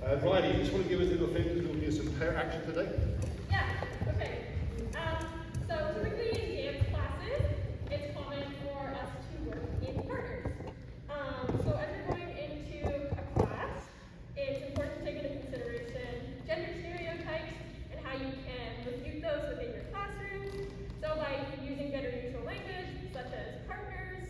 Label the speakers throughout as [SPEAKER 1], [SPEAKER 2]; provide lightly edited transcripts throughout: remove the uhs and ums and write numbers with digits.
[SPEAKER 1] Riley, you just want to give us a little thing because we'll do some pair action today?
[SPEAKER 2] Yeah, okay. So typically in dance classes, it's common for us to work in partners. So as you're going into a class, it's important to take into consideration gender stereotypes and how you can refute those within your classrooms. So by using gender neutral language, such as partners,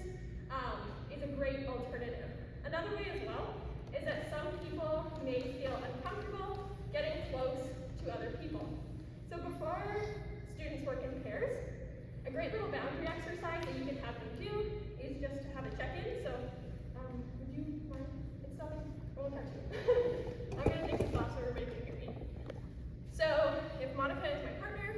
[SPEAKER 2] is a great alternative. Another way as well is that some people may feel uncomfortable getting close to other people. So before students work in pairs, a great little boundary exercise that you can have them do is just to have a check-in. So would you mind? It's stopping. I won't touch you. I'm going to take this off so everybody can hear me. So if Monica is my partner,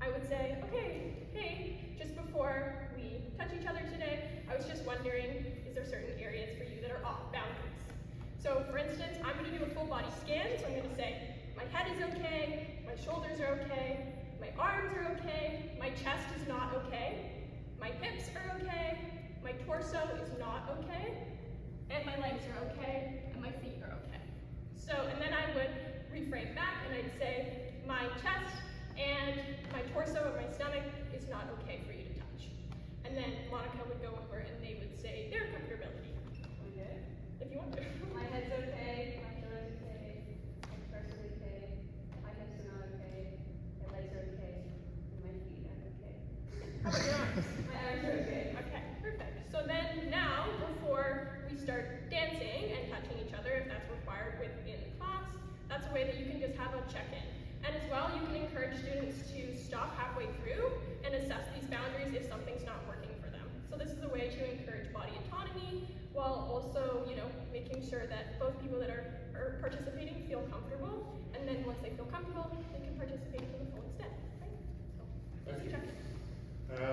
[SPEAKER 2] I would say, okay, hey, just before we touch each other today, I was just wondering, is there certain areas for you that are off boundaries? So for instance, I'm going to do a full body scan, so I'm going to say, my head is okay, my shoulders are okay, my arms are okay, my chest is not okay, my hips are okay, my torso is not okay, and my legs are okay, and my feet are okay. So, and then I would reframe back and I'd say, my chest and my torso and my stomach is not okay for you to touch. And then Monica would go over and they would say their comfortability.
[SPEAKER 3] Okay.
[SPEAKER 2] If you want to.
[SPEAKER 3] My head's okay, my shoulders okay, my torso is okay, my hips are not okay, my legs are okay, and my feet are okay.
[SPEAKER 2] How about your arms?
[SPEAKER 3] My arms are okay.
[SPEAKER 2] Okay, perfect. So then now, before we start dancing and touching each other, if that's required within class, that's a way that you can just have a check-in. And as well, you can encourage students to stop halfway through and assess these boundaries if something's not working for them. So this is a way to encourage body autonomy while also, making sure that both people that are participating feel comfortable. And then once they feel comfortable, they can participate to the full extent, right? So, easy check-in.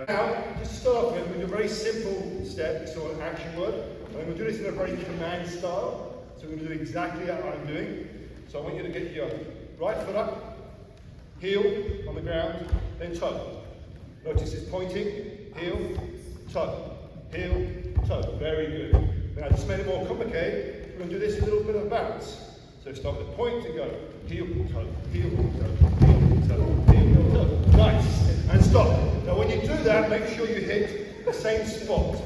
[SPEAKER 1] Now, just start with a very simple step, so an action word. And we're going to do this in a very command style. So we're going to do exactly what I'm doing. So I want you to get your right foot up, heel on the ground, then toe. Notice it's pointing, heel, toe, heel, toe. Very good. Now I just made it more complicated. We're going to do this a little bit of bounce. So start with the point and go heel, toe, heel, toe, heel, toe, heel, toe. Nice. And stop. Now when you do that, make sure you hit the same spot.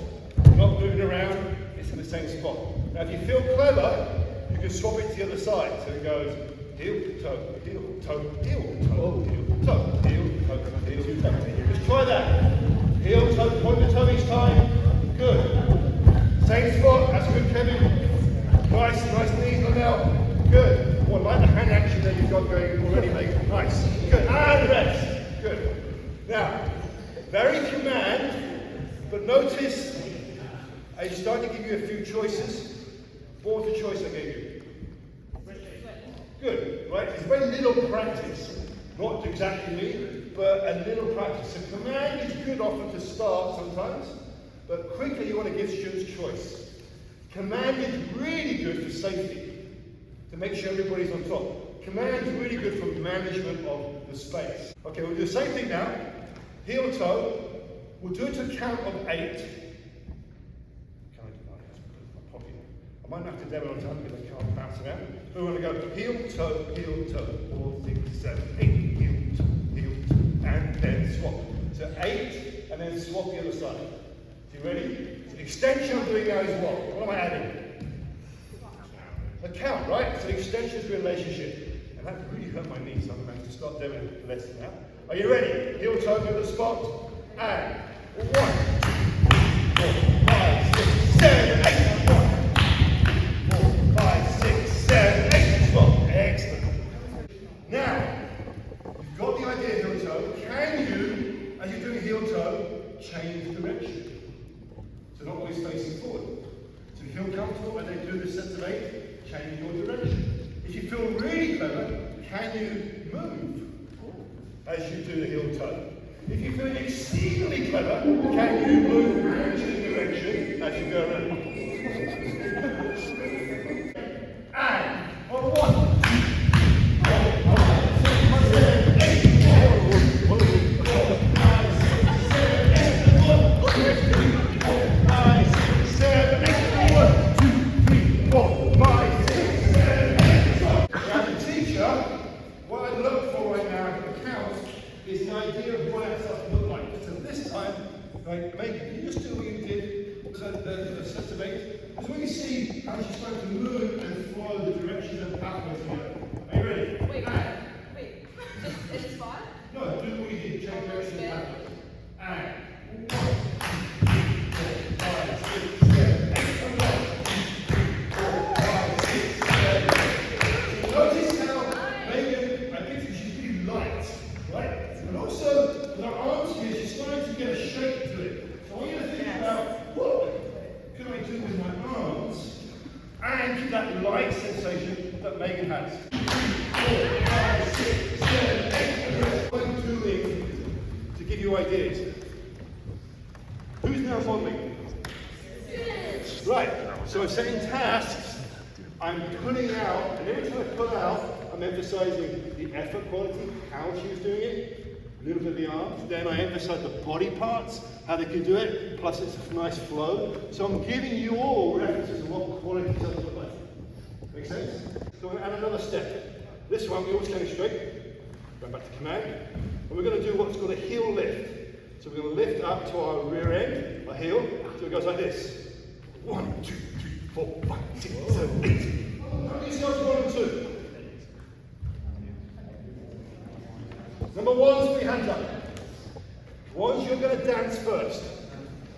[SPEAKER 1] You're not moving around, it's in the same spot. Now if you feel clever, you can swap it to the other side. So it goes heel, toe, heel, toe, heel, toe, heel, toe, heel, toe, heel, toe. Just try that. Heel, toe, point the toe each time. Good. Same spot, that's good, Kevin. Nice knees on now. Good. Well, like the hand action that you've got going already, mate. Nice. Good. And rest. Good. Now, very command, but notice I started to give you a few choices. What was the choice I gave you? Good, right? It's very little practice. Not exactly me, but a little practice. So command is good often to start sometimes, but quickly you want to give students choice. Command is really good for safety, to make sure everybody's on top. Command is really good for management of the space. Okay, we'll do the same thing now. Heel toe. We'll do it to a count of 8. Can I do that? That's popular. I might not have to demo on time because I can't bounce around. But we're going to go heel toe, 4, 6, 7, 8, heel toe, and then swap. So 8, and then swap the other side. So you ready? So the extension I'm doing now is what? What am I adding? A count, right? So the extension is a relationship. And that really hurt my knees, so I'm going to start doing it less than that. Are you ready? Heel toe to the spot. And 1, 2, 3, 4, 5, 6, 7, 8. 1, 4, 5, 6, 7, 8. Stop. Excellent. Now, you've got the idea, heel toe. Can you, as you're doing heel toe, change direction? So not always facing forward. So if you feel comfortable and then do the sets of 8, change your direction. If you feel really clever, can you move as you do the heel toe? If you feel exceedingly clever, can you move in the direction as you go around? And on 1. Right, Megan, can you just do what you did, the sets of 8? Because when you see how she's trying to move and follow the directions and pathways here. Are you ready?
[SPEAKER 3] Wait,
[SPEAKER 1] And.
[SPEAKER 3] wait. In a spot?
[SPEAKER 1] No, do what you did, change direction and pathways. And. 1, 2, 3, 4, 5, 6, 7, 8, and 1. 4, 5, 6, 7, 8. Notice how Megan, I think she's really light, right? And also, with her arms here, she's starting to get a shape to it. So I want you to think about what can I do with my arms and keep that light sensation that Megan has. 4, 5, 6, 7, 8. What I'm doing to give you ideas. Who's now modeling? Right, so I'm setting tasks, I'm pulling out, and every time I pull out, I'm emphasizing the effort quality, how she was doing it, a little bit of the arms, then I emphasize the body parts, how they can do it, plus it's a nice flow. So I'm giving you all references of what quality does look like. Make sense? So I'm going to add another step. This one, we're always going straight, going back to command, and we're going to do what's called a heel lift. So we're going to lift up to our rear end, our heel, so it goes like this. 1, 2, 3, 4, 5, 6, 7, 8. How many yourselves 1 and 2? Number 1's put your hands up. Ones you're going to dance first.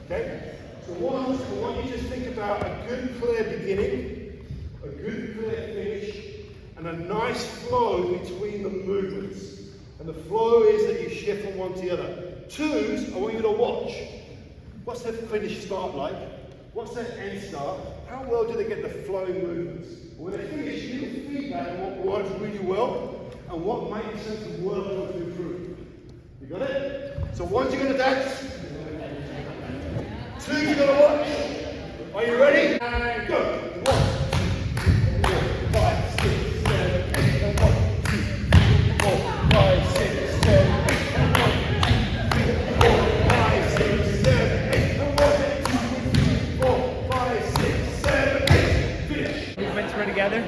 [SPEAKER 1] Okay? So ones, I want you to think about a good clear beginning, a good clear finish, and a nice flow between the movements. And the flow is that you shift from one to the other. 2s, I want you to watch. What's their finish start like? What's their end start? How well do they get the flowing movements? When they finish, you give feedback on what works really well and what might be sense of work to improve. You got it? So 1's you're going to dance. 2's you're going to watch. Are you ready? And go. 1, 2, 3, 4, 5, 6, 7, 8, and 1, 2, 3, 4, 5, 6, 7, 8, and 1, 2, 3, 4, 5, 6, 7, 8, and 1, 2, 3, 4, 5, 6, 7, 8. Finish.
[SPEAKER 4] Movements were together.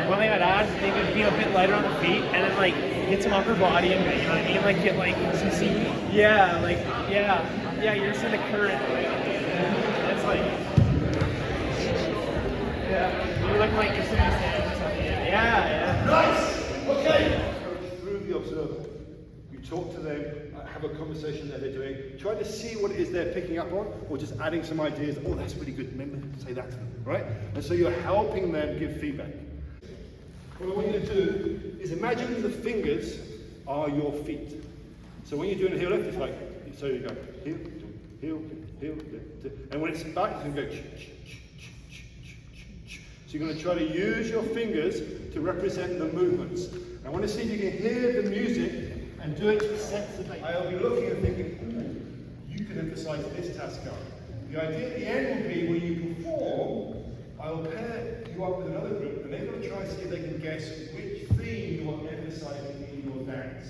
[SPEAKER 4] One thing I'd add, they would be a bit lighter on the feet, and then like get some upper body, and you know what I mean, like get like some seat. Yeah, like yeah, you're just in the current. It's like you're looking like you're sitting in sand or something. Yeah.
[SPEAKER 1] Nice. Okay. Through the observer, you talk to them, have a conversation that they're doing. Try to see what it is they're picking up on, or just adding some ideas. Oh, that's really good. Remember, say that to them, right? And so you're helping them give feedback. What I want you to do is imagine the fingers are your feet. So when you're doing a heel lift, it's like, so you go heel, heel, lift, and when it's back, you can go. So you're going to try to use your fingers to represent the movements. I want to see if you can hear the music and do it sensibly. I'll be looking and thinking, you can emphasize this task out. The idea at the end will be when you perform, I'll pair you up with another group, and they're going to try and see if they can guess which theme you are emphasizing in your dance.